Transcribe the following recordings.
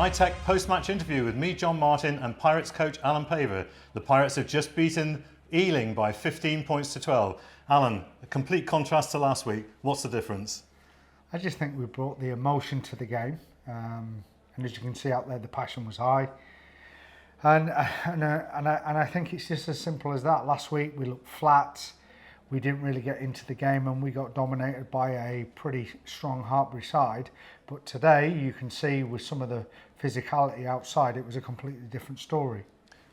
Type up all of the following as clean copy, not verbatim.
ITEC post-match interview with me, John Martin, and Pirates coach Alan Paver. The Pirates have just beaten Ealing by 15 points to 12. Alan, a complete contrast to last week. What's the difference? I just think we brought the emotion to the game, and as you can see out there, the passion was high. And I think it's just as simple as that. Last week we looked flat. We didn't really get into the game and we got dominated by a pretty strong Hartbury side. But today you can see with some of the physicality outside, it was a completely different story.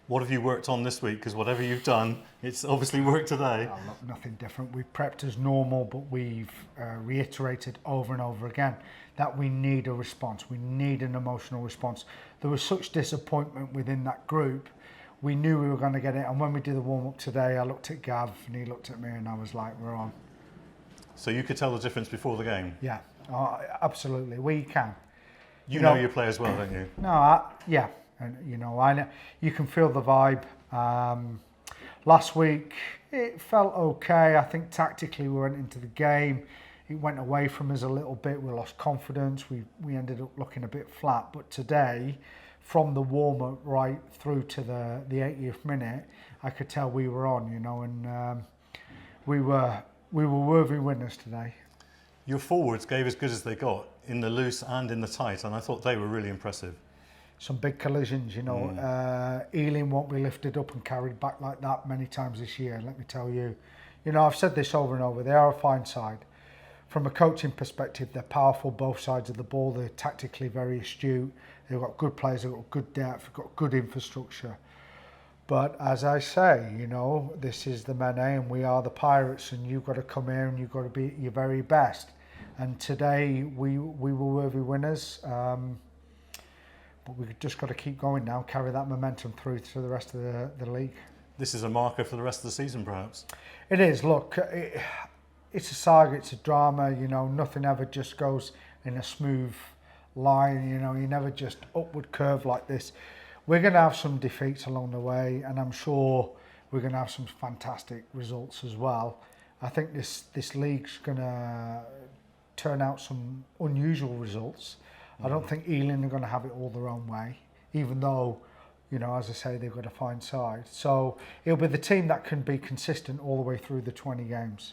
What have you worked on this week? Because whatever you've done, it's obviously worked today. Oh, look, nothing different. We prepped as normal, but we've reiterated over and over again that we need a response. We need an emotional response. There was such disappointment within that group. We knew we were going to get it, and when we did the warm-up today, I looked at Gav and he looked at me and I was like, we're on. So you could tell the difference before the game? Yeah, absolutely, we can. You know your players well, don't you? No, yeah, and I know, you can feel the vibe. Last week, it felt okay. I think tactically we went into the game. It went away from us a little bit. We lost confidence. We ended up looking a bit flat. But today, from the warm-up right through to the 80th minute, I could tell we were on, and we were worthy winners today. Your forwards gave as good as they got in the loose and in the tight, and I thought they were really impressive. Some big collisions, Ealing won't be lifted up and carried back like that many times this year, let me tell you. I've said this over and over, they are a fine side. From a coaching perspective, they're powerful both sides of the ball, they're tactically very astute, they've got good players, they've got good depth, they've got good infrastructure. But as I say, this is the Men A and we are the Pirates, and you've got to come here and you've got to be at your very best. And today we were worthy winners. But we've just got to keep going now, carry that momentum through to the rest of the league. This is a marker for the rest of the season, perhaps? It is. Look, it's a saga, it's a drama. Nothing ever just goes in a smooth line. You never just upward curve like this. We're going to have some defeats along the way, and I'm sure we're going to have some fantastic results as well. I think this league's going to turn out some unusual results. I don't think Ealing are going to have it all their own way, even though, as I say, they've got a fine side. So it'll be the team that can be consistent all the way through the 20 games.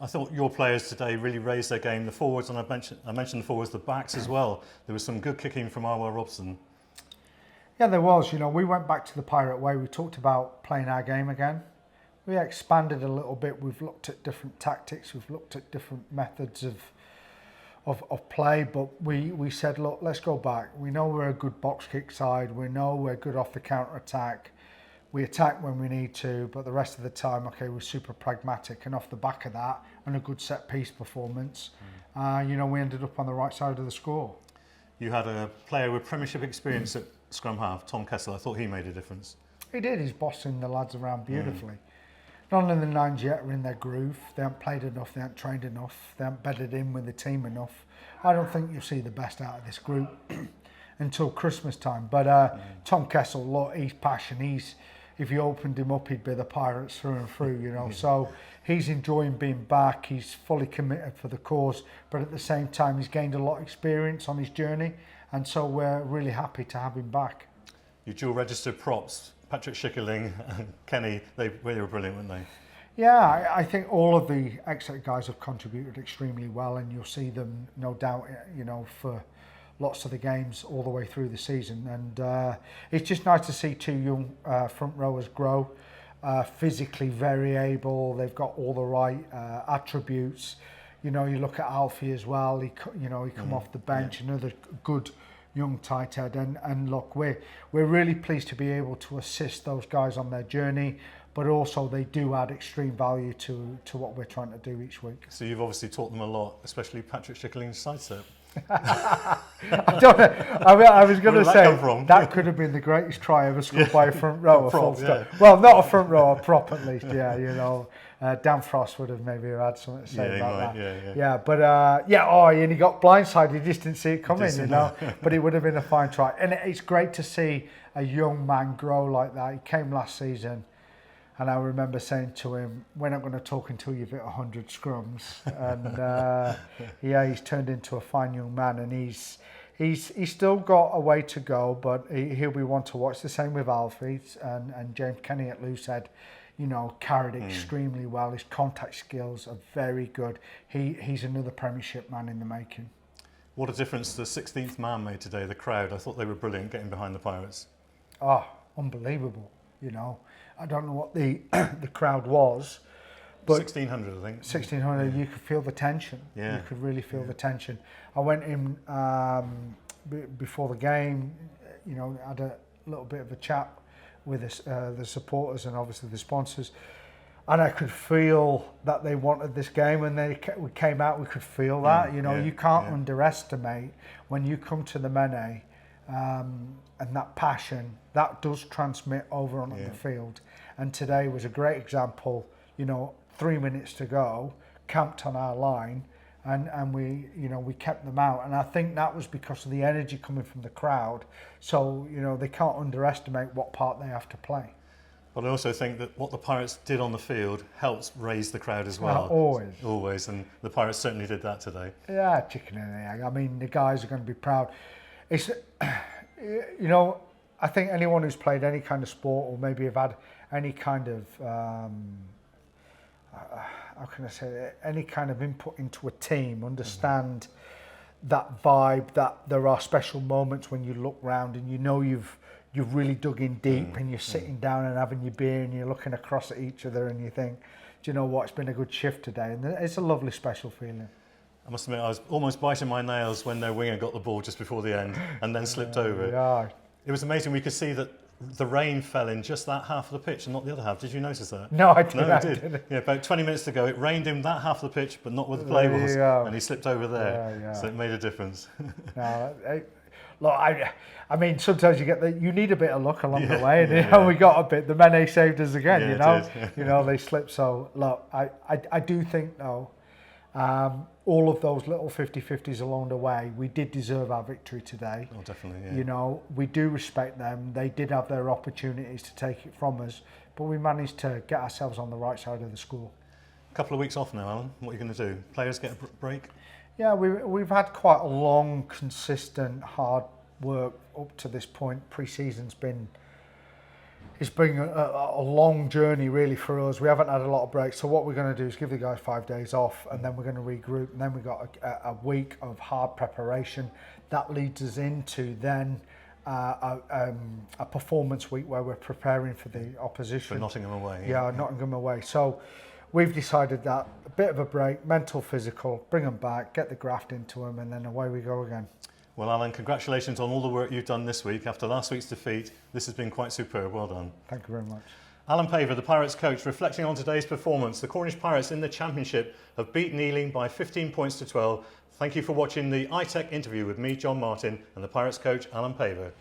I thought your players today really raised their game. The forwards, and I mentioned the forwards, the backs as well. There was some good kicking from Arwell Robson. Yeah, there was. We went back to the Pirate way. We talked about playing our game again. We expanded a little bit. We've looked at different tactics. We've looked at different methods of play, but we said, look, let's go back. We know we're a good box kick side. We know we're good off the counter attack. We attack when we need to, but the rest of the time, okay, we're super pragmatic. And off the back of that, and a good set piece performance, we ended up on the right side of the score. You had a player with Premiership experience at scrum half, Tom Kessel. I thought he made a difference. He did. He's bossing the lads around beautifully. None of the nines yet are in their groove. They haven't played enough, they haven't trained enough, they haven't bedded in with the team enough. I don't think you'll see the best out of this group until Christmas time. But Tom Kessel, look, he's passion. If you opened him up, he'd be the Pirates through and through, So he's enjoying being back. He's fully committed for the cause. But at the same time, he's gained a lot of experience on his journey. And so we're really happy to have him back. Your dual registered props, Patrick Schickerling and Kenny, they were brilliant, weren't they? Yeah, I think all of the exit guys have contributed extremely well, and you'll see them, no doubt, for lots of the games all the way through the season. And it's just nice to see two young front rowers grow, physically very able. They've got all the right attributes. You look at Alfie as well. He come off the bench, another good young tight head, and look, we're really pleased to be able to assist those guys on their journey, but also they do add extreme value to what we're trying to do each week. So you've obviously taught them a lot, especially Patrick Schickerling's sidestep. I don't know. I was going to say that could have been the greatest try ever scored by a front rower. Well, not a front rower, a prop at least. Dan Frost would have maybe had something to say about that. And he got blindsided. He just didn't see it coming, But it would have been a fine try. And it's great to see a young man grow like that. He came last season. And I remember saying to him, we're not going to talk until you've hit 100 scrums. And he's turned into a fine young man, and he's he's still got a way to go, but he'll be one to watch. The same with Alfie and James Kenny at Lou said, you know, carried extremely well. His contact skills are very good. He's another Premiership man in the making. What a difference the 16th man made today, the crowd. I thought they were brilliant getting behind the Pirates. Oh, unbelievable, you know. I don't know what the the crowd was, but 1,600, I think. 1,600, you could feel the tension. Yeah. You could really feel the tension. I went in before the game, you know, had a little bit of a chat with the supporters and obviously the sponsors, and I could feel that they wanted this game. When we came out, we could feel that. You know, you can't underestimate when you come to the Mene, and that passion that does transmit over on the field. And today was a great example. You know, 3 minutes to go, camped on our line, and we kept them out. And I think that was because of the energy coming from the crowd. So, you know, they can't underestimate what part they have to play. But I also think that what the Pirates did on the field helps raise the crowd as well. Always. And the Pirates certainly did that today. Yeah, chicken and egg. I mean, the guys are going to be proud. It's, you know, I think anyone who's played any kind of sport or maybe have had any kind of, how can I say it, any kind of input into a team, understand that vibe, that there are special moments when you look round and you know you've really dug in deep and you're sitting down and having your beer and you're looking across at each other and you think, do you know what, it's been a good shift today. And it's a lovely, special feeling. I must admit, I was almost biting my nails when their winger got the ball just before the end and then slipped over it. Yeah. It was amazing. We could see that the rain fell in just that half of the pitch and not the other half. Did you notice that? No, I didn't. No, I did. Yeah, about 20 minutes to go, it rained in that half of the pitch, but not where the play was, and he slipped over there. Yeah. So it made a difference. No, look, I mean, sometimes you need a bit of luck along the way, and you know, we got a bit. The Mene saved us again, you know. You know, they slipped. So look, I do think though, all of those little 50-50s along the way, we did deserve our victory today. Oh, definitely. Yeah. You know, we do respect them. They did have their opportunities to take it from us, but we managed to get ourselves on the right side of the score. A couple of weeks off now, Alan. What are you going to do? Players get a break? Yeah, we've had quite a long, consistent, hard work up to this point. Pre-season's been a long journey really for us. We haven't had a lot of breaks. So what we're going to do is give the guys 5 days off, and then we're going to regroup. And then we've got a week of hard preparation. That leads us into then a performance week where we're preparing for the opposition. For Nottingham away. Yeah, Nottingham away. So we've decided that a bit of a break, mental, physical, bring them back, get the graft into them, and then away we go again. Well, Alan, congratulations on all the work you've done this week. After last week's defeat, this has been quite superb. Well done. Thank you very much. Alan Paver, the Pirates coach, reflecting on today's performance. The Cornish Pirates in the Championship have beaten Ealing by 15 points to 12. Thank you for watching the ITEC interview with me, John Martin, and the Pirates coach, Alan Paver.